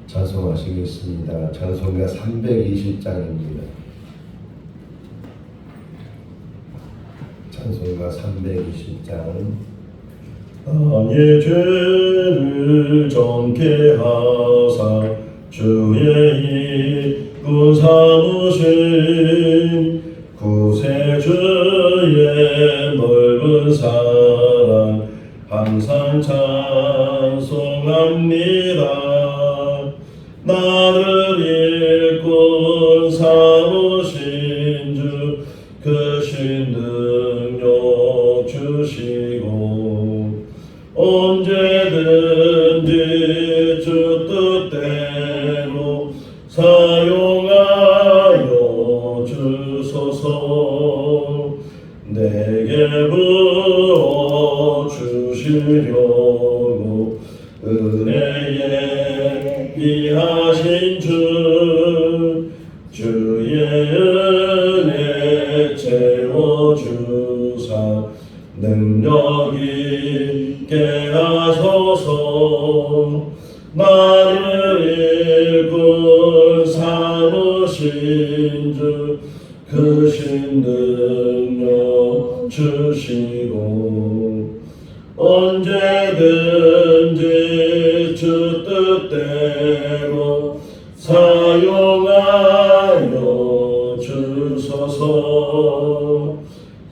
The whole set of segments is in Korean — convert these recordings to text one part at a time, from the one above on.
찬송하시겠습니다. 찬송가 320장입니다. 찬송가 320장. 나의 죄를 정케 하사 주의 이끈 삼으신 구세주의 넓은 사랑 항상 찬송합니다. 나를 일꾼 삼으신 주 크신 능력 주시고 언제든지 주 뜻대로 사용하여 주소서. 내게 부어주시려고 은혜에 귀하신 주의 은혜 채워주사 능력 있게 하소서. 나를 일꾼 삼으신 주 크신 능력 주시고 언제든지 주 뜻대로 사용하여 주소서.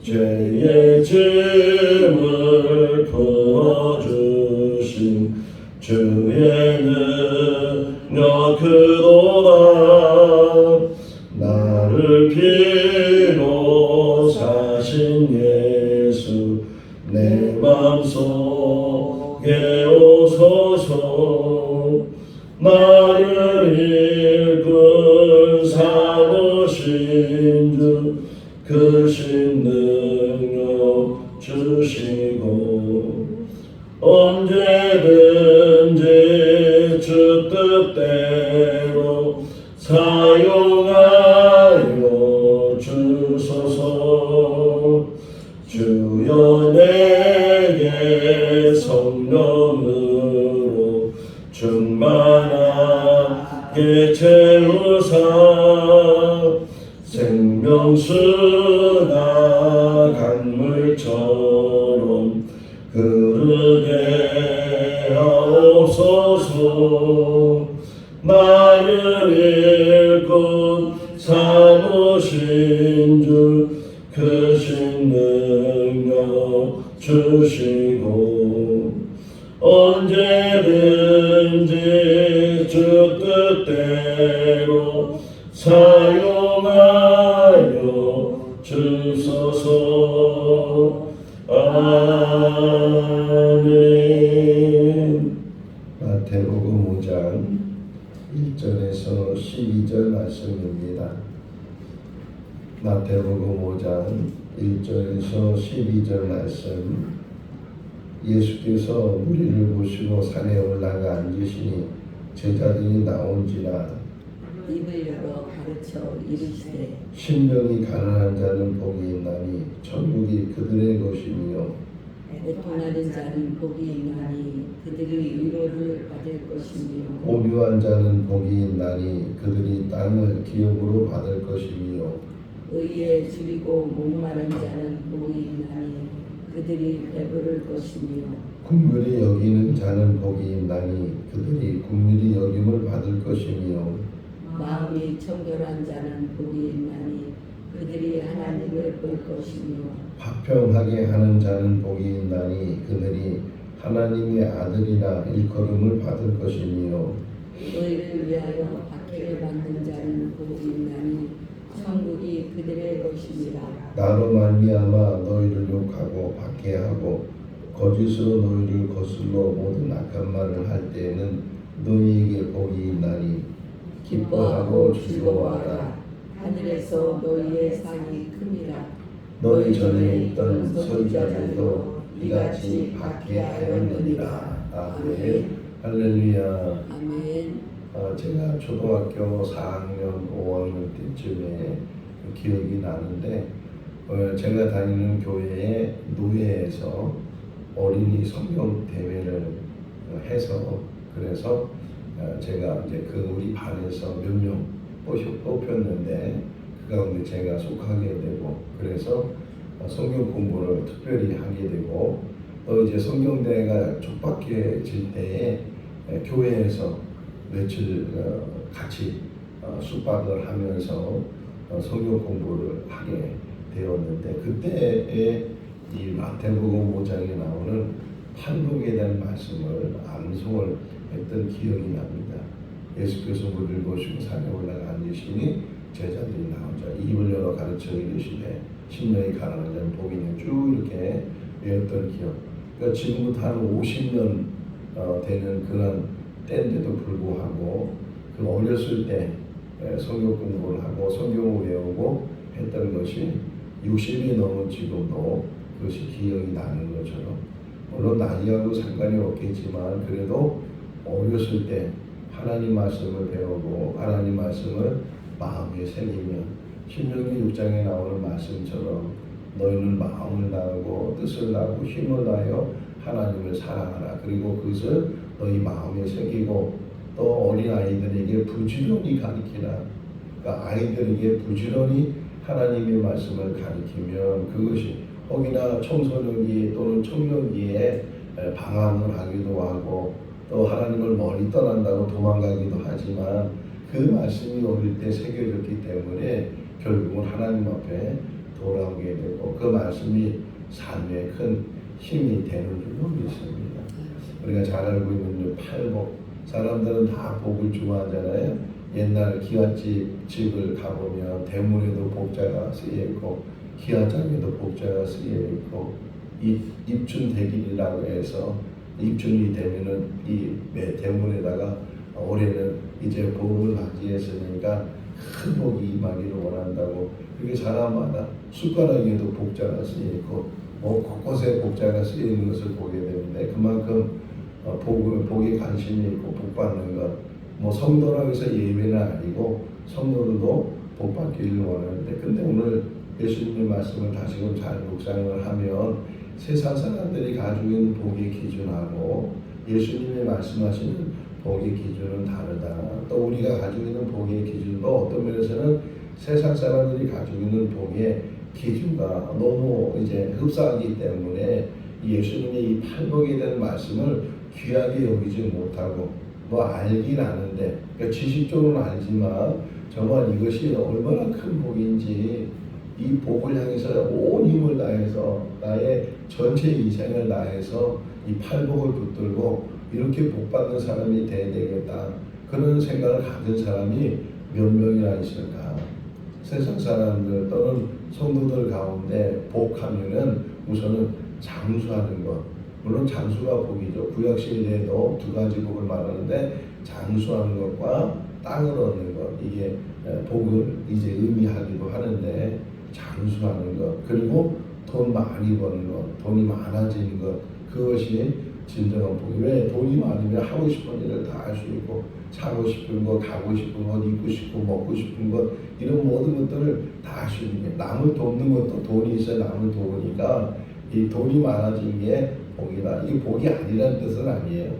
죄의 짐을 풀어주신 주의 능력 크도다. 나를 피로 사신 예수 내 맘속에 오소서. 나를 일꾼 삼으신 주 크신 능력 주시고 언제든지 주 뜻대로 사용하여 주소서. 주여 내게 성령으로 충만하게 채우사 생명수나 강물처럼 흐르게 하옵소서. 나를 일꾼 삼으신 주 크신 능력 주시고 언제든지 주 뜻대로 사용하여 주소서. 아멘. 마태복음 5장 1절에서 12절 말씀입니다. 마태복음 5장 1절에서 12절 말씀. 예수께서 무리를 보시고 산에 올라가 앉으시니 제자들이 나온지라 입을 열어 가르쳐 이르시되 심령이 가난한 자는 복이 있나니 천국이 그들의 것이며 애통하는 자는 복이 있나니 그들이 위로를 받을 것이며 온유한 자는 복이 있나니 그들이 땅을 기업으로 받을 것이며 의에 줄이고 목마른 자는 복이 있나니 그들이 배부를 것이며 긍휼히 여기는 자는 복이 있나니 그들이 긍휼히 여김을 받을 것이며 마음이 청결한 자는 복이 있나니 그들이 하나님을 볼 것이며 화평하게 하는 자는 복이 있나니 그들이 하나님의 아들이라 일컬음을 받을 것이며 너희를 위하여 박해를 받는 자는 복이 있나니 천국이 그들의 것이니라. 나로 말미암아 너희를 욕하고 박해하고 거짓으로 너희를 거슬러 모든 악한 말을 할 때에는 너희에게 복이 있나니 기뻐하고 즐거워하라. 하늘에서 너희의 상이 큼이라. 너희 전에 있던 선지자들도 이같이 박해하였느니라. 아멘. 할렐루야. 아멘. 제가 초등학교 4학년, 5학년 때쯤에 기억이 나는데 제가 다니는 교회의 노예에서 어린이 성경 대회를 해서 그래서 제가 이제 그 우리 반에서 몇 명 뽑혔는데 그 가운데 제가 속하게 되고 그래서 성경 공부를 특별히 하게 되고 또 이제 성경대회가 촉박해질 때에 교회에서 며칠 같이 숙박을 하면서 성경 공부를 하게 되었는데 그때에 이 마태복음 5장에 나오는 팔복에 대한 말씀을 암송을 했던 기억이 납니다. 예수께서 물을 보시고 산에 올라가 앉으시니 제자들이 나오자 입을 열어 가르쳐 이르시되 심령이 가난한 자는 복이 있는 쭉 이렇게 외웠던 기억. 그러니까 지금부터 한 50년 되는 그런 때인데도 불구하고 그 어렸을 때 성경 공부를 하고 성경을 외우고 했던 것이 60이 넘은 지금도 그것이 기억이 나는 것처럼 물론 나이하고 상관이 없겠지만 그래도 어렸을 때 하나님 말씀을 배우고 하나님 말씀을 마음에 새기면 신명기 6장에 나오는 말씀처럼 너희는 마음을 다하고 뜻을 다하고 힘을 다하여 하나님을 사랑하라. 그리고 그것을 너희 마음에 새기고 또 어린 아이들에게 부지런히 가르치라. 그러니까 아이들에게 부지런히 하나님의 말씀을 가르치면 그것이 혹이나 청소년기 또는 청년기에 방황을 하기도 하고 또 하나님을 멀리 떠난다고 도망가기도 하지만 그 말씀이 어릴 때 새겨졌기 때문에 결국은 하나님 앞에 돌아오게 되고 그 말씀이 삶에 큰 힘이 되는 줄로 믿습니다. 우리가 잘 알고 있는 팔복, 사람들은 다 복을 좋아하잖아요. 옛날 기와집을 가보면 대문에도 복자가 쓰여있고 기와장에도 복자가 쓰여있고 입춘대길이라고 해서 입춘이 되면은 이 대문에다가 올해는 이제 복을 맞이했으니까 큰 복이 임하기를 원한다고 이렇게 사람마다 숟가락에도 복자가 쓰여있고 곳곳에 복자가 쓰여있는 것을 보게 되는데 그만큼 복에 관심이 있고 복 받는 것 성도라고 해서 예외는 아니고 성도들도 복 받기를 원하는데 근데 오늘 예수님의 말씀을 다시금 잘 묵상을 하면 세상 사람들이 가지고 있는 복의 기준하고 예수님이 말씀하시는 복의 기준은 다르다. 또 우리가 가지고 있는 복의 기준도 어떤 면에서는 세상 사람들이 가지고 있는 복의 기준과 너무 이제 흡사하기 때문에 예수님의 이 팔복에 대한 말씀을 귀하게 여기지 못하고 알긴 아는데 그러니까 지식적으로는 알지만 정말 이것이 얼마나 큰 복인지 이 복을 향해서 온 힘을 다해서 나의 전체 인생을 다해서 이 팔복을 붙들고 이렇게 복받는 사람이 돼야 되겠다. 그런 생각을 가진 사람이 몇 명이나 있을까? 세상 사람들 또는 성도들 가운데 복하면은 우선은 장수하는 것. 물론 장수가 복이죠. 구약 시대에도 두 가지 복을 말하는데 장수하는 것과 땅을 얻는 것. 이게 복을 이제 의미하기도 하는데 장수하는 것. 그리고 돈 많이 버는 것. 돈이 많아지는 것. 그것이 진정한 복이. 왜? 돈이 많으면 하고 싶은 일을 다 할 수 있고 사고 싶은 것, 가고 싶은 것, 입고 싶고 먹고 싶은 것 이런 모든 것들을 다 할 수 있는 게 남을 돕는 것도 돈이 있어야 남을 도우니까 이 돈이 많아진 게 복이다. 이게 복이 아니라는 뜻은 아니에요.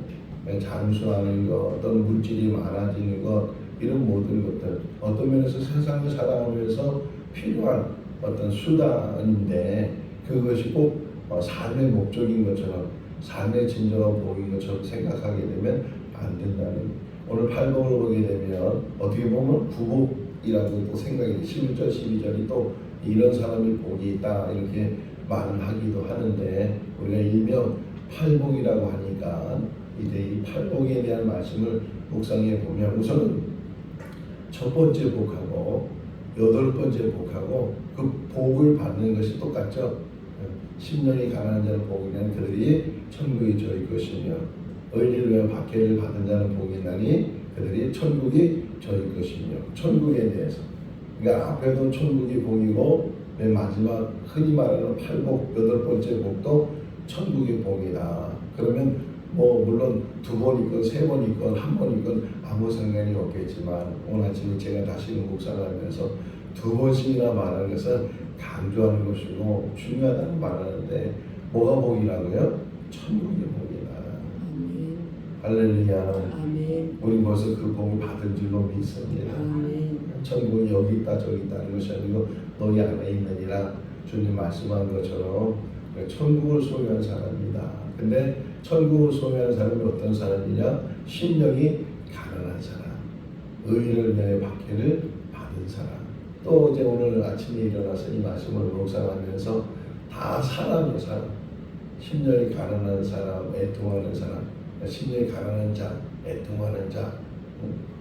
장수하는 것, 어떤 물질이 많아지는 것 이런 모든 것들 어떤 면에서 세상을 살아가면서 필요한 어떤 수단인데 그것이 꼭 삶의 목적인 것처럼 삶의 진정한 복인 것처럼 생각하게 되면 안 된다는 오늘 팔복을 보게 되면 어떻게 보면 구복이라고 또 생각이 11절 12절이 또 이런 사람이 복이 있다 이렇게 말을 하기도 하는데 우리가 일명 팔복이라고 하니까 이제 이 팔복에 대한 말씀을 묵상해 보면 우선은 첫 번째 복하고 여덟 번째 복하고 그 복을 받는 것이 똑같죠. 심령이 가난한 자는 복이 있나니 그들이 천국이 저희 것이며 의인을 위하여 박해를 받은 자는 복이 있나니 그들이 천국이 저희 것이며 천국에 대해서 그러니까 앞에도 천국이 복이고 맨 마지막 흔히 말하는 팔복 여덟 번째 복도 천국의 복이다. 그러면 물론 두 번 있건 세 번 있건 한 번 있건 아무 상관이 없겠지만 오늘 아침에 제가 다시 묵상하면서 두 번씩이나 말하는 것은 강조하는 것이고 중요하다는 말하는데 뭐가 복이라고요? 천국의 복이다. 할렐루야. 아멘. 우리 벌써 그 복을 받은 줄로 믿습니다. 아멘. 천국이 여기 있다 저기 있다는 것이 아니고 너희 안에 있느니라 주님 말씀한 것처럼 천국을 소유한 사람이다. 근데 천국을 소유한 사람이 어떤 사람이냐? 심령이 가난한 사람, 의를 내 박해를 받은 사람. 또 이제 오늘 아침에 일어나서 이 말씀을 묵상하면서 다 사람이에요. 사람. 심령이 가난한 사람, 애통하는 사람, 심령이 가난한 자, 애통하는 자,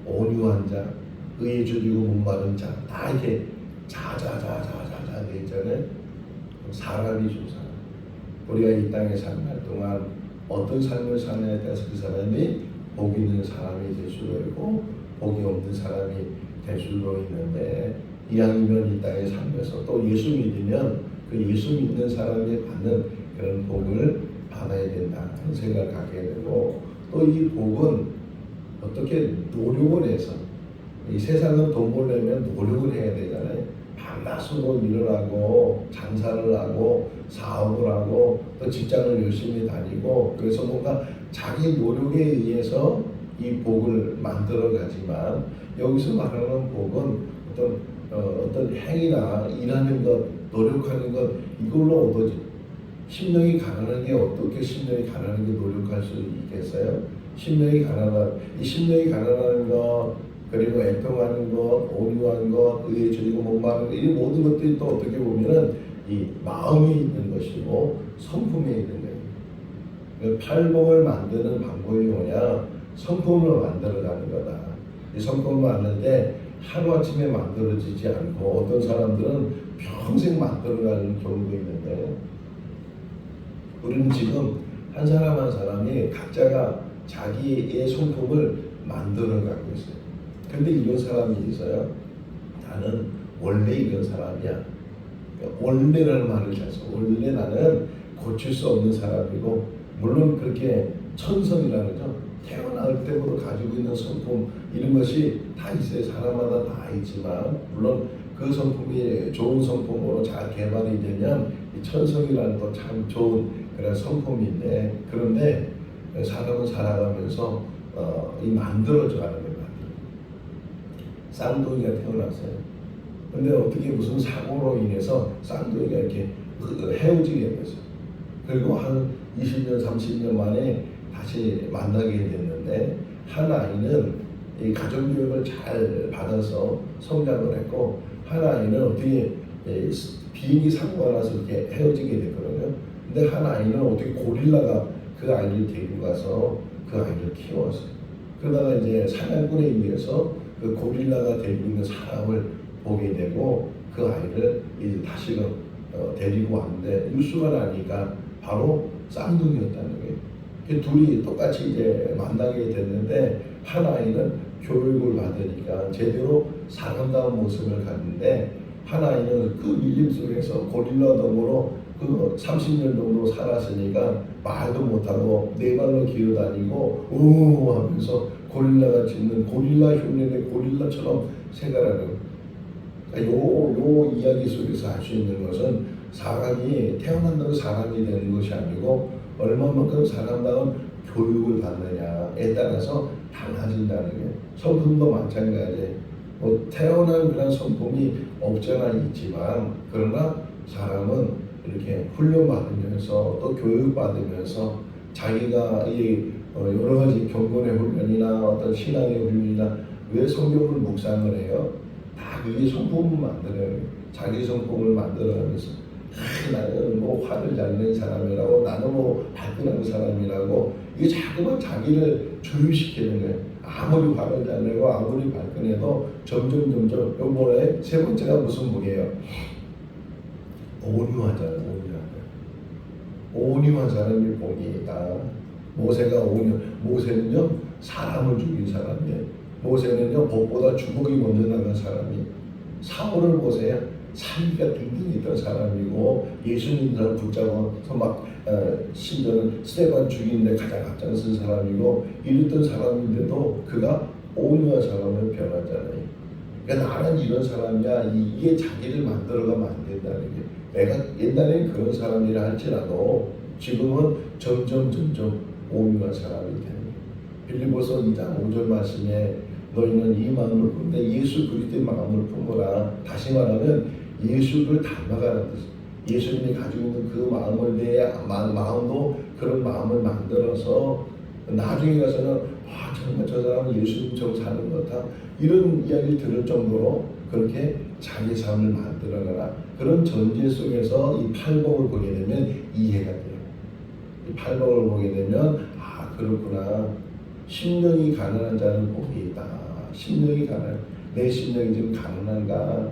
온유한 자, 의에 줄이고 목마른 자, 다 이렇게 자자자자자자 돼 있잖아요. 사람이 주 사람. 우리가 이 땅에 사는 날 동안 어떤 삶을 사느냐에 따라서 그 사람이 복 있는 사람이 될 수도 있고 복이 없는 사람이 될 수도 있는데, 이왕이면 이 땅에 살면서 또 예수 믿으면 그 예수 믿는 사람이 받는 그런 복을 받아야 된다 하는 생각을 갖게 되고, 또 이 복은 어떻게 노력을 해서, 이 세상은 돈 벌려면 노력을 해야 되잖아요. 밤낮으로 일을 하고 장사를 하고 사업을 하고 또 직장을 열심히 다니고, 그래서 뭔가 자기 노력에 의해서 이 복을 만들어 가지만, 여기서 말하는 복은 어떤 행위나 일하는 것, 노력하는 것, 이걸로 얻어지. 심령이 가난한 게 어떻게 심령이 가난한 게 노력할 수 있겠어요? 심령이 가난한 것, 그리고 애통하는 것, 온유한 것, 의에 줄이고 목마른 것, 이 모든 것들이 또 어떻게 보면은 이 마음에 있는 것이고 성품에 있는 거예요. 팔복을 만드는 방법이 뭐냐? 성품을 만들어가는 거다. 이 성품을 만드는데 하루아침에 만들어지지 않고 어떤 사람들은 평생 만들어가는 경우도 있는데, 우리는 지금 한 사람 한 사람이 각자가 자기의 성품을 만들어가고 있어요. 근데 이런 사람이 있어요. 나는 원래 이런 사람이야. 원래라는 말을 잘 써. 원래 나는 고칠 수 없는 사람이고, 물론 그렇게 천성이라는 거죠. 태어날 때부터 가지고 있는 성품, 이런 것이 다 있어요. 사람마다 다 있지만, 물론 그 성품이 좋은 성품으로 잘 개발이 되면 이 천성이라는 거 참 좋은 그런 성품인데, 그런데 사람은 살아가면서 이 만들어져 가는 거예요. 쌍둥이가 태어났어요. 근데 어떻게 무슨 사고로 인해서 쌍둥이가 이렇게 헤어지게 됐어요. 그리고 한 20년, 30년 만에 다시 만나게 됐는데, 한 아이는 이 가정교육을 잘 받아서 성장을 했고, 한 아이는 어떻게 비행기 사고가 나서 이렇게 헤어지게 됐거든요. 근데 한 아이는 어떻게 고릴라가 그 아이를 데리고 가서 그 아이를 키웠어요. 그러다가 이제 사냥꾼에 의해서 그 고릴라가 데리고 있는 사람을 보게 되고, 그 아이를 이제 다시금 데리고 왔는데, 뉴스가 나니까 바로 쌍둥이였다는 거예요. 둘이 똑같이 이제 만나게 됐는데, 한 아이는 교육을 받으니까 제대로 사람다운 모습을 갖는데, 한 아이는 그 밀림 속에서 고릴라 덤으로 그 30년 정도 살았으니까 말도 못하고 네 발로 기어다니고 우 하면서 고릴라가 짓는 고릴라 흉내내 고릴라처럼 생활하는. 요 이야기 속에서 알 수 있는 것은, 사람이 태어난다고 사람이 되는 것이 아니고 얼마만큼 사람다운 교육을 받느냐에 따라서 달라진다는 게, 성품도 마찬가지예요. 뭐 태어난 그런 성품이 없잖아 있지만, 그러나 사람은 이렇게 훈련받으면서 또 교육받으면서 자기가 이 여러 가지 경건의 훈련이나 어떤 신앙의 훈련이나, 왜 성경을 묵상을 해요? 다 그게 성품을 만들어요. 자기 성품을 만들어가면서 나는 뭐 화를 잘 내는 사람이라고, 나는 뭐 발끈한 사람이라고, 이게 자꾸만 자기를 조율시키는 거예요. 아무리 화를 잘 내고 아무리 발끈해도 점점 요번에 세 번째가 무슨 복이에요? 온유하잖아요. 온유한 사람이 복이 있다. 모세가 모세는요 사람을 죽인 사람이에요. 모세는요 법보다 주먹이 먼저 나간 사람이. 사울을 보세요. 사기가 딩딩 있던 사람이고, 예수님 사람 붙잡아서 막 심지어는 스테반 죽이는데 가장 앞장선 사람이고, 이랬던 사람인데도 그가 온유한 사람으로 변하잖아요. 그러니까 나는 이런 사람이야, 이게 자기를 만들어가면 안 된다는 게. 내가 옛날에는 그런 사람이라 할지라도 지금은 점점 온유한 사람이 되는 거예요. 빌립보서 2장 5절 말씀에 너희는 이 마음을 품되 예수 그리스도의 마음을 품어라. 다시 말하면 예수를 닮아가는 뜻. 예수님이 가지고 있는 그 마음을 내 마음도 그런 마음을 만들어서 나중에 가서는 정말 저 사람은 예수님처럼 사는 것 같아. 이런 이야기 들을 정도로 그렇게 자기 삶을 만들어가라. 그런 전제 속에서 이 팔복을 보게 되면 이해가 돼요. 이 팔복을 보게 되면 그렇구나. 심령이 가난한 자는 복이 있다. 심령이 가난. 내 심령이 지금 가난한가?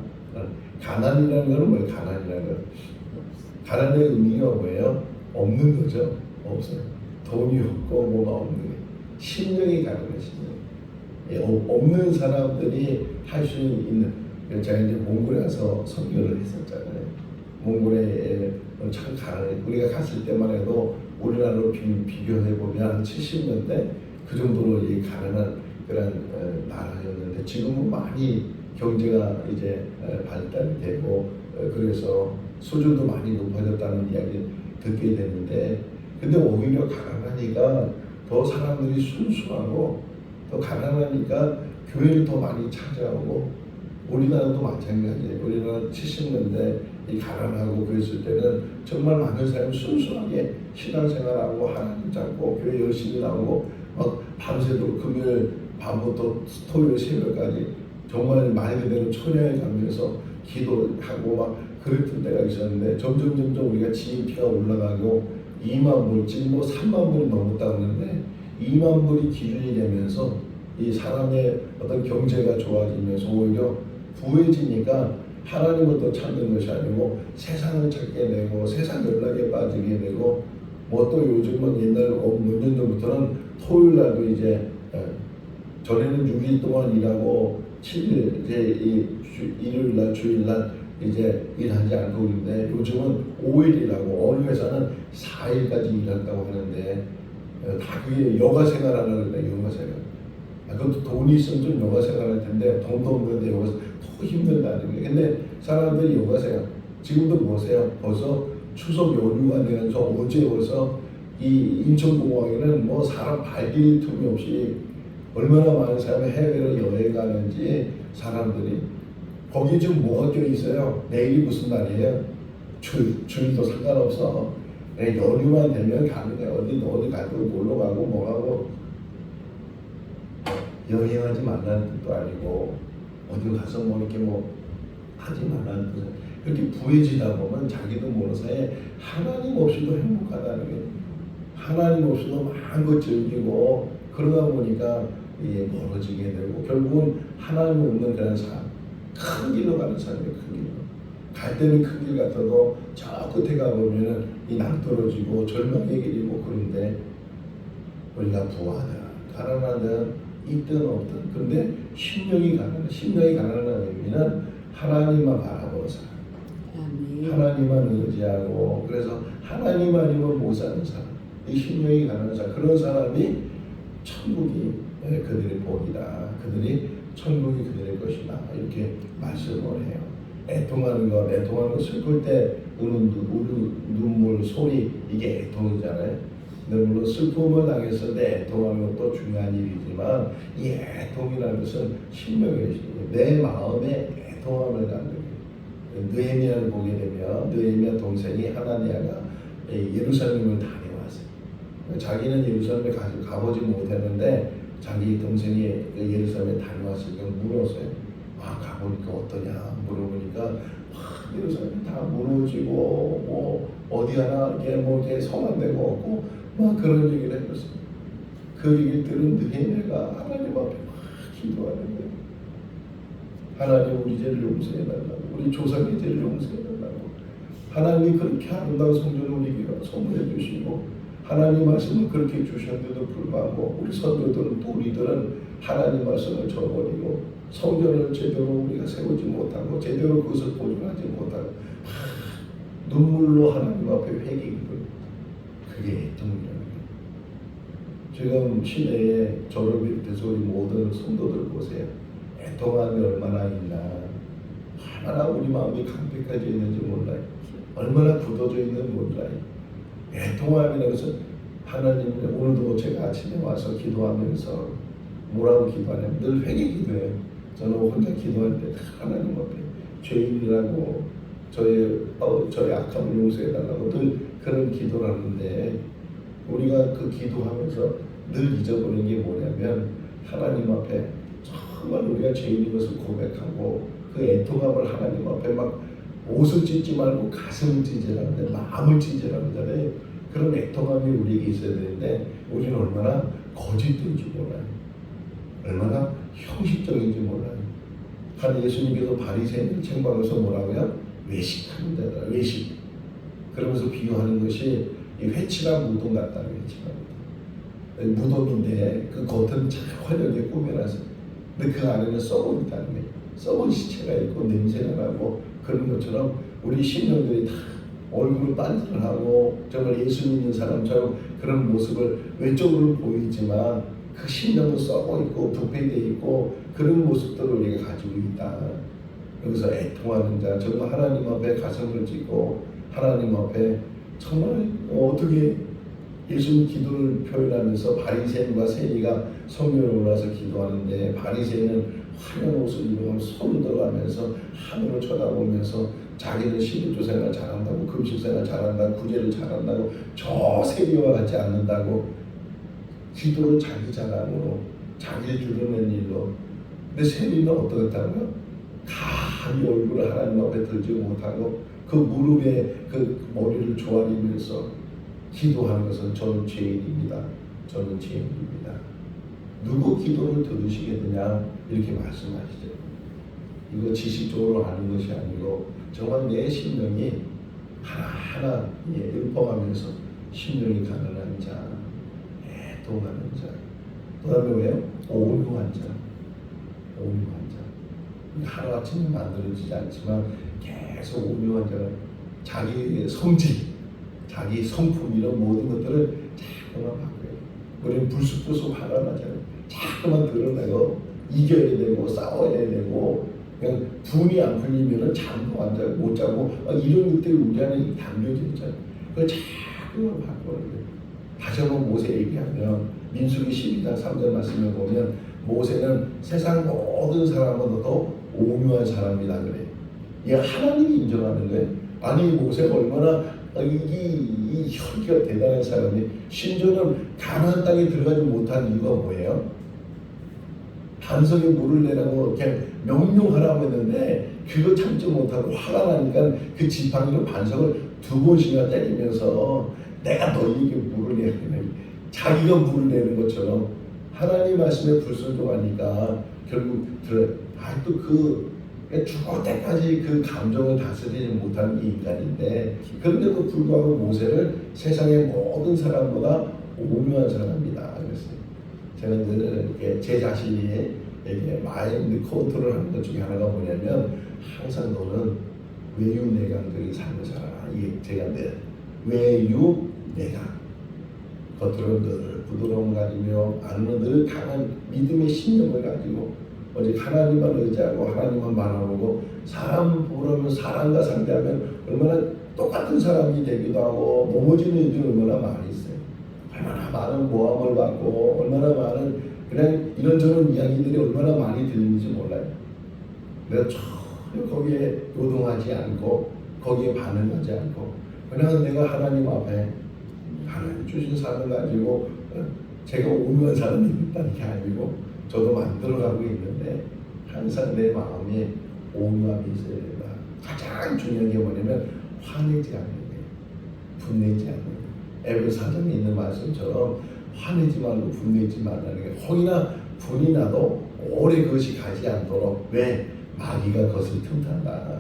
가난이라는 것은 뭐예요? 가난이라는 것. 가난의 의미가 뭐예요? 없는 거죠. 없어요. 돈이 없고 뭐가 없는 거예요. 심령이 가난해. 심령. 없는 사람들이 할 수 있는. 제가 이제 몽골에 가서 선교를 했었잖아요. 몽골에 참 가난해. 우리가 갔을 때만 해도 우리나라로 비교해 보면 70년대 그 정도로 이 가난한 그런 나라였는데 지금은 많이 경제가 이제 발달이 되고 그래서 수준도 많이 높아졌다는 이야기 듣게 되는데 근데 오히려 가난하니까 더 사람들이 순수하고 더 가난하니까 교회를 더 많이 찾아오고 우리나라도 마찬가지예요. 우리나라 70년대 이 가난하고 그랬을 때는 정말 많은 사람이 순수하게 신앙생활하고 하나님 잡고 교회 열심히 나오고 막 밤새도록 금요일 밤부터 토요일 새벽까지 정말 말 그대로 초량에 가면서 기도하고 막 그랬던 때가 있었는데 점점 우리가 GDP가 올라가고 2만 불, 지금 뭐 3만 불이 넘었다고 하는데 2만 불이 기준이 되면서 이 사람의 어떤 경제가 좋아지면서 오히려 부해지니까 하나님을 또 찾는 것이 아니고 세상을 찾게 되고 세상 연락에 빠지게 되고 뭐 또 요즘은 옛날 몇 년 전부터는 토요일 날도 이제 전에는 6일 동안 일하고 7일 이제 일요일 날 주일 날 이제 일하지 않고 있는데 요즘은 5일 일하고 어느 회사는 4일까지 일한다고 하는데 다 그게 여가 생활하는 거예요. 여가 생활. 그것도 돈이 있으면 좀 여가 생활할 텐데 돈도 없는데 여가 더 힘들다는 거예요. 근데 사람들이 여가 생활 지금도 보세요. 벌써 추석 연휴가 되면서 어제 벌써 이 인천공항에는 뭐 사람 발길 틈이 없이 얼마나 많은 사람이 해외로 여행 가는지 사람들이 거기 지금 뭐가 껴 있어요? 내일이 무슨 날이에요? 주일도 상관없어. 연휴만 되면 가는 거야. 어디 가도 놀러 가고 뭐 하고 여행하지 말라는 뜻도 아니고 어디 가서 뭐 이렇게 뭐 하지 말라는 뜻. 이렇게 부해지다 보면 자기도 모르는 사이에 하나님 없이도 행복하다는 게 하나님 없이도 마음껏 즐기고 그러다 보니까 이게 멀어지게 되고 결국은 하나님 없는 그런 삶, 큰 길로 가는 삶이에요. 큰 길로. 갈 때는 큰 길 같아도 저 끝에 가보면은 이 낭떠러지고 절망의 길이고 그런데 우리가 부하든 가난하든 있든 없든 근데 심령이 가난한 의미는 하나님만 바라보는 사람. 하나님만 의지하고 그래서 하나님 아니면 못 사는 사람, 이 심령이 가난한 사람, 그런 사람이 천국이 그들의 복이다. 그들이 천국이 그들의 것이다. 이렇게 말씀을 해요. 애통하는 것 슬플 때 우는 눈물, 소리 이게 애통이잖아요. 근데 물론 슬픔을 당했을 때 애통하는 것도 중요한 일이지만 이 애통이라는 것은 심령의 내 마음에 애통함을 갖는 거예요. 느헤미야를 보게 되면 느헤미야 동생이 하나니아가 예루살렘을 다녀왔어요. 자기는 예루살렘에 가보지 못했는데 자기 동생이 예루살렘에 다녀왔으니까 물었어요. 가보니까 어떠냐 물어보니까 예루살렘이 다 무너지고 뭐 어디 하나 이게 뭐 이렇게 성안되고 없고 막 그런 얘기를 해줬어요. 그 얘기를 들은 느헤미야가 하나님 앞에 막 기도하는 거예요. 하나님 우리 죄를 용서해달라고, 우리 조상의 죄를 용서해달라고. 하나님이 그렇게 아름다운 성전을 우리에게 선물해 주시고 하나님 말씀을 그렇게 주셨는데도 불구하고 우리 선조들은 또 우리들은 하나님 말씀을 저버리고 성전을 제대로 우리가 세우지 못하고 제대로 그것을 보존하지 못하고 눈물로 하나님 앞에 회개하는 그게 애통이라는 거예요. 지금 시대에 저를 비롯해서 우리 모든 성도들 보세요. 애통함이 얼마나 있나, 얼마나 우리 마음이 강백해져 있는지 몰라요. 얼마나 굳어져 있는지 몰라요. 애통함이라는 것은 하나님 오늘도 제가 아침에 와서 기도하면서 뭐라고 기도하냐면 늘 회개 기도해요. 저는 혼자 기도할 때 하나님 앞에 죄인이라고 저의 악함을 용서해달라고 늘 그런 기도를 하는데 우리가 그 기도하면서 늘 잊어버리는 게 뭐냐면 하나님 앞에 정말 우리가 죄인인 것을 고백하고 그 애통함을 하나님 앞에 막 옷을 찢지 말고 가슴을 찢으라는데 마음을 찢으라는 거잖아요. 그런 애통함이 우리에게 있어야 되는데 우리는 얼마나 거짓된지 몰라요. 얼마나 형식적인지 몰라요. 한 예수님께서 바리새인을 책망해서 뭐라고요? 외식하는 자다. 외식. 그러면서 비유하는 것이 이 회칠한 무덤 같다는 회칠한 무덤인데 그 겉은 참 화려하게 꾸며놨어요. 근데 그 안에는 썩은 있다는 거예요. 썩은 시체가 있고 냄새가 나고 그런 것처럼 우리 신령들이 다 얼굴을 빤스하고 정말 예수 믿는 사람처럼 그런 모습을 외적으로 보이지만 그 신령은 썩어 있고 부패되어 있고 그런 모습들을 우리가 가지고 있다. 여기서 애통하는 자, 정말 하나님 앞에 가슴을 찢고 하나님 앞에 정말 어떻게 예수님 기도를 표현하면서 바리새인과 세리가 성전에 올라서 기도하는데 바리새인은 화려한 옷을 입으면서 손을 들어가면서 하늘을 쳐다보면서 자기는 11조 생활 잘한다고 금식 생활 잘한다고 구제를 잘한다고 저 세리와 같지 않는다고 기도를 자기 자랑으로 자기를 드러낸 일로. 근데 세리는 어떻다고요? 감히 얼굴을 하나님 앞에 들지 못하고 그 무릎에 그 머리를 조아리면서 기도하는 것은 저는 죄인입니다. 저는 죄인입니다. 누구 기도를 들으시겠느냐 이렇게 말씀하시죠. 이거 지식적으로 아는 것이 아니고 정말 내 심령이 하나하나 읊어가면서 심령이 가난한 자, 애통하는 자, 그 다음에 왜요? 온유한 자, 온유한 자. 하루아침에 만들어지지 않지만 계속 온유한 자가 자기의 성질, 자기 성품 이런 모든 것들을 자꾸만 바꿔요. 우리는 불쑥불쑥 화가 나잖아요. 자꾸만 드러내고 이겨야 되고 싸워야 되고 그냥 분이 안 풀리면은 잠도 안 자고 못 자고 이런 것들이 우리 안에 담겨져 있잖아요. 그걸 자꾸만 바꾸는 거예요. 다시 한번 모세 얘기하면 민수기 12장 3절 말씀을 보면 모세는 세상 모든 사람보다도 온유한 사람이다 그래요. 이게 하나님이 인정하는 거예요. 아니 모세가 얼마나 이 혈기가 대단한 사람이 심지어는 가나안 땅에 들어가지 못한 이유가 뭐예요? 반석에 물을 내라고 그냥 명령하라고 했는데 그거 참지 못하고 화가 나니까 그 지팡이로 반석을 2번씩이나 때리면서 내가 너희에게 물을 내리는 자기가 물을 내는 것처럼 하나님 말씀에 불순종하니까 결국 아직도 죽을 때까지 그 감정을 다스리지 못하는 게 인간인데 그런데도 불구하고 모세를 세상의 모든 사람보다 온유한 사람이다 그랬어요. 제가 이렇게 제 자신이 이렇게 마인드 컨트롤하는 것 중에 하나가 뭐냐면 항상 너는 외유내강적인 삶을 살아라. 이게 제가 외유내강 겉으로는 늘 부드러움을 가지며 안으로는 늘 강한 믿음의 신념을 가지고 오직 하나님만 의지하고 하나님만 바라보고 사람 보려면 사람과 상대하면 얼마나 똑같은 사람이 되기도 하고 넘어지는 일들이 얼마나 많이 있어요. 얼마나 많은 모함을 받고 얼마나 많은 그냥 이런저런 이야기들이 얼마나 많이 들리는지 몰라요. 내가 전혀 거기에 요동하지 않고 거기에 반응하지 않고 그냥 내가 하나님 앞에 하나님 주신 삶을 가지고 제가 온유한 사람이 있다는 게 아니고 저도 만들어가고 있는데 항상 내 마음에 온유함이 있어야 된다. 가장 중요한 게 뭐냐면 화내지 않는 게 분내지 않는 게 에베소 4장에 있는 말씀처럼 화내지 말고 분내지 말라는 게 혹이나 분이 나도 오래 그것이 가지 않도록 왜? 마귀가 그것을 틈탄다.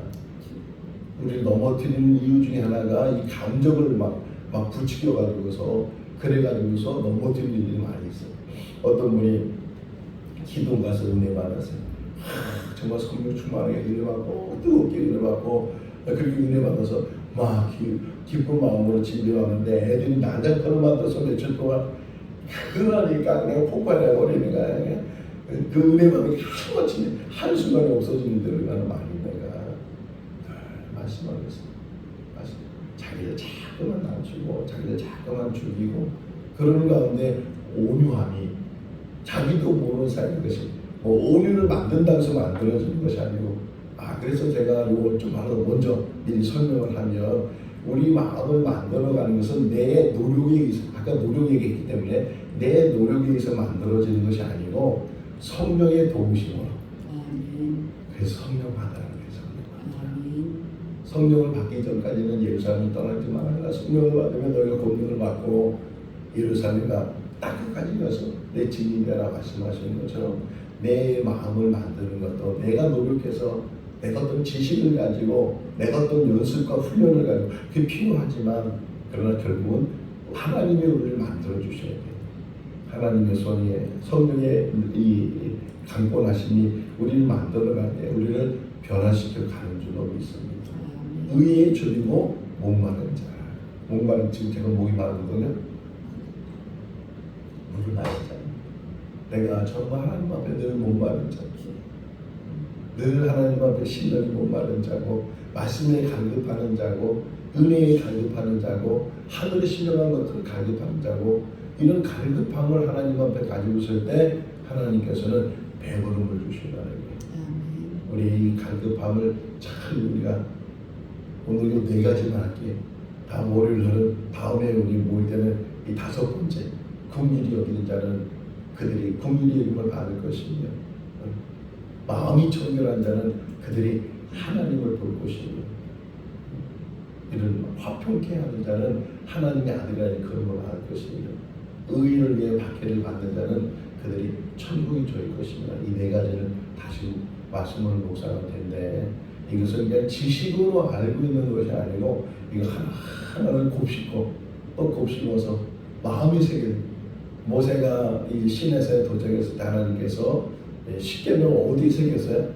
우리를 넘어뜨리는 이유 중에 하나가 이 감정을 막 부추겨가지고서 그래가지고서 넘어뜨리는 일이 많이 있어요. 어떤 분이 기도 가서 은혜 받았어요. 정말 성령 충만하게 은혜 받고 뜨겁게 은혜 받고 그렇게 은혜 받아서 막 기쁜 마음으로 집에 왔는데 애들이 난장판을 만들어서 며칠 동안 그러니까 그냥 폭발해 버리는 거야. 그 은혜 받는 게 하루아침에 한순간에 없어지는 데 얼마나 많이 있는가 말씀하겠습니다. 자기를 자꾸만 낮추고 자기를 자꾸만 죽이고 그런 가운데 온유함이 자기도 모르는 사이인 것이 온유를 만든다고 해서 만들어지는 것이 아니고 그래서 제가 이걸 좀 하나 먼저 미리 설명을 하면 우리 마음을 만들어가는 것은 내 노력에 의해서 아까 노력 얘기했기 때문에 내 노력에 의해서 만들어지는 것이 아니고 성령의 도우심으로 그래서 성령 받아라는 거예요. 성령을 받기 전까지는 예루살렘을 떠나지 말아라. 성령을 받으면 너희가 권능을 받고 예루살렘과 땅끝까지 가서 내 증인이 되라 말씀하시는 것처럼 내 마음을 만드는 것도 내가 노력해서 내가 어떤 지식을 가지고 내가 어떤 연습과 훈련을 가지고 그게 필요하지만 그러나 결국은 하나님이 우리를 만들어 주셔야 돼요. 하나님의 손이 성령의 이 강권하심이 우리를 만들어갈 때 우리를 변화시켜 가는 줄로 믿습니다. 의에 줄이고 목마른 자. 목마른 지금 제가 목이 마르거든요. 물을 마셨잖아요. 내가 정말 하나님 앞에 늘 목마른 자. 늘 하나님 앞에 신령이 목마른 자고 말씀에 갈급하는 자고 은혜에 갈급하는 자고 하늘의 신령한 것들을 갈급하는 자고 이런 갈급함을 하나님 앞에 가지고 있을 때 하나님께서는 배부름을 주신다는 거예요. 우리 이 갈급함을 잘 우리가 오늘 이 4가지만 할게요. 다음 월요일은 다음에 우리 모일 때는 이 5번째 긍휼히 여기는 자는 그들이 긍휼히 여김을 받을 것이며 마음이 청결한 자는 그들이 하나님을 볼 것이며 이런 화평케 하는 자는 하나님의 아들이라는 그름을 받을 것이며 의인을 위해 박해를 받는 자는 그들이 천국이 저일 것입니다. 이 4가지를 다시 말씀을 묵상할 텐데 이것은 그냥 지식으로 알고 있는 것이 아니고 이거 하나하나를 곱씹고 또 곱씹어서 마음이 새겨 모세가 이 시내산에 도착했을 때 하나님께서 십계명 어디 새겼어요?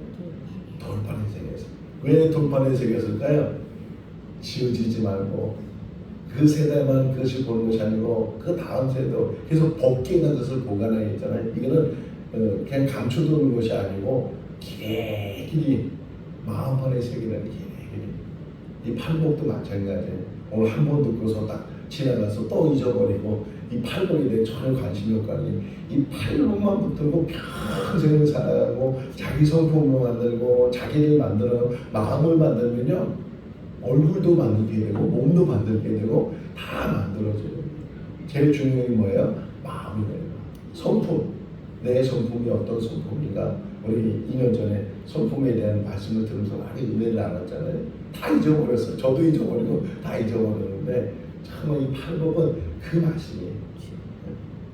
돌판에 새겼어요. 왜 돌판에 새겼을까요? 지어지지 말고 그 세대만 그것을 보는 것이 아니고 그 다음 세대도 계속 법계가 그것을 보관하게 있잖아요. 이거는 그냥 감춰두는 것이 아니고 길이 마음판에 새기라는 길이 이 팔복도 마찬가지예요. 오늘 한 번 듣고서 딱 지나가서 또 잊어버리고 이 팔복에 대해 전혀 관심이 없고 이 팔복만 붙들고 평생을 살아가고 자기 성품을 만들고 자기를 만들어 마음을 만들면요 얼굴도 만들게 되고 몸도 만들게 되고 다 만들어져요. 제일 중요한 게 뭐예요? 마음이에요. 성품. 내 성품이 어떤 성품인가? 우리 2년 전에 성품에 대한 말씀을 들으면서 많이 은혜를 알았잖아요. 다 잊어버렸어요. 저도 잊어버리고 다 잊어버렸는데 정말 이 팔복은 그 말씀이에요.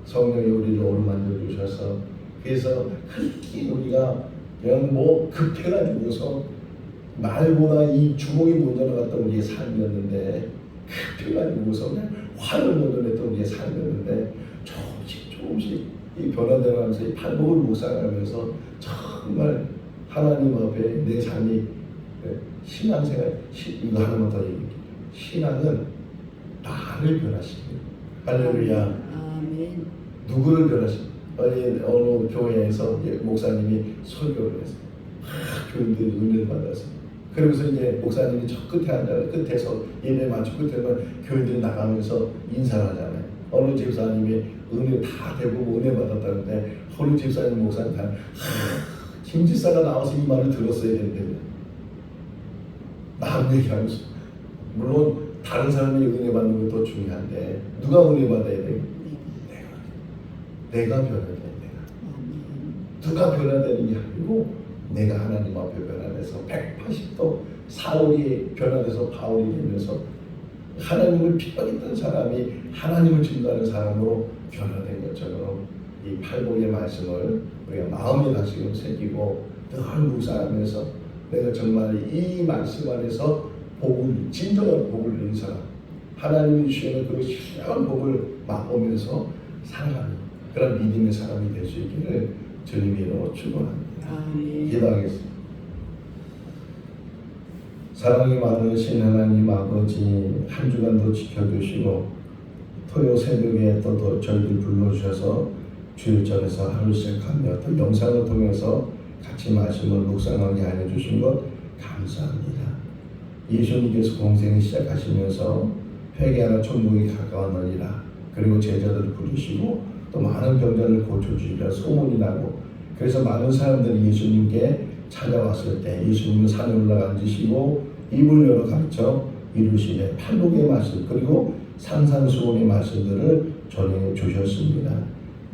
성령이 우리를 어루만져 주셔서 그래서 그렇게 우리가 그냥 뭐 급해가지고서 말보다 이 주먹이 먼저 나갔던 우리의 삶이었는데 급해가지고서 그냥 화를 먼저 냈던 우리의 삶이었는데 조금씩 이 변화되면서 이 팔복을 묵상하면서 정말 하나님 앞에 내 삶이 신앙생활 이거 하나만 더 얘기해. 신앙은 나를 변화시키는 할렐루야. 아멘. 누구를 변화시키는 어느 교회에서 목사님이 설교를 했어요. 교인들이 은혜를 받아서 그러면서 이제 목사님이 저 끝에 앉아 끝에서 예배 마치 끝에는 교인들이 나가면서 인사를 하잖아요. 어느 집사님이 은혜 다 되고 은혜 받았다는데 어느 집사님 목사님 다 김 집사가 나와서 이 말을 들었어야 되는데 남 얘기하면서 물론 다른 사람이 은혜 받는 것도 중요한데 누가 은혜 받아야 돼요? 내가 변화돼야 돼요. 누가 변화되는 게 아니고 내가 하나님 앞에 변화돼서 180도 사울이 변화돼서 바울이 되면서 하나님을 핍박했던 사람이 하나님을 증거하는 사람으로 변화된 것처럼 이 팔복의 말씀을 우리가 마음에 다시금 새기고 늘 묵상하면서 내가 정말 이 말씀 안에서 복을 진정한 복을 누린 사람 하나님이 주시는 그 신령한 복을 맛보면서 살아가는 그런 믿음의 사람이 될 수 있기를 주님의 이름으로 축원합니다. 기도하겠습니다. 사랑이 많으신 하나님 아버지 한 주간도 지켜주시고 토요 새벽에 또 저희들 불러주셔서 주일 전에서 하루 시작하며 또 영상을 통해서 같이 말씀을 묵상하게 하여 주신 것 감사합니다. 예수님께서 공생을 시작하시면서 회개하라 천국이 가까웠느니라 그리고 제자들을 부르시고 또 많은 병자를 고쳐주시려 소문이 나고 그래서 많은 사람들이 예수님께 찾아왔을 때 예수님은 산에 올라가 앉으시고 입을 열어 가르쳐 이루시되 팔복의 말씀 그리고 산상수훈의 말씀들을 전해 주셨습니다.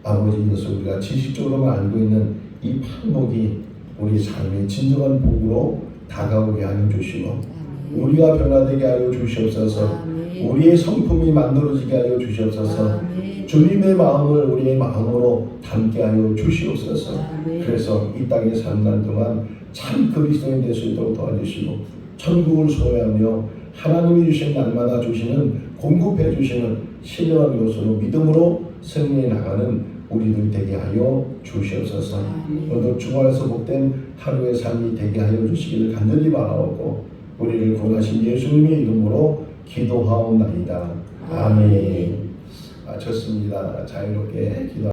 아버지 이것을 우리가 지식적으로만 알고 있는 이 팔복이 우리 삶의 진정한 복으로 다가오게 하여 주시고 아멘. 우리가 변화되게 하여 주시옵소서. 아멘. 우리의 성품이 만들어지게 하여 주시옵소서. 아멘. 주님의 마음을 우리의 마음으로 담게 하여 주시옵소서. 아멘. 그래서 이 땅에 사는 날 동안 참 그리스도인 될 수 있도록 도와주시고 천국을 소유하며 하나님이 주신 날마다 주시는 공급해 주시는 신령한 것으로 믿음으로 승리해 나가는 우리들 되게 하여 주시옵소서. 아멘. 오늘 주말에서 복된 하루의 삶이 되게 하여 주시기를 간절히 바라옵고 우리를 구원하신 예수님의 이름으로 기도하옵나이다. 아멘. 좋습니다. 자유롭게 기도.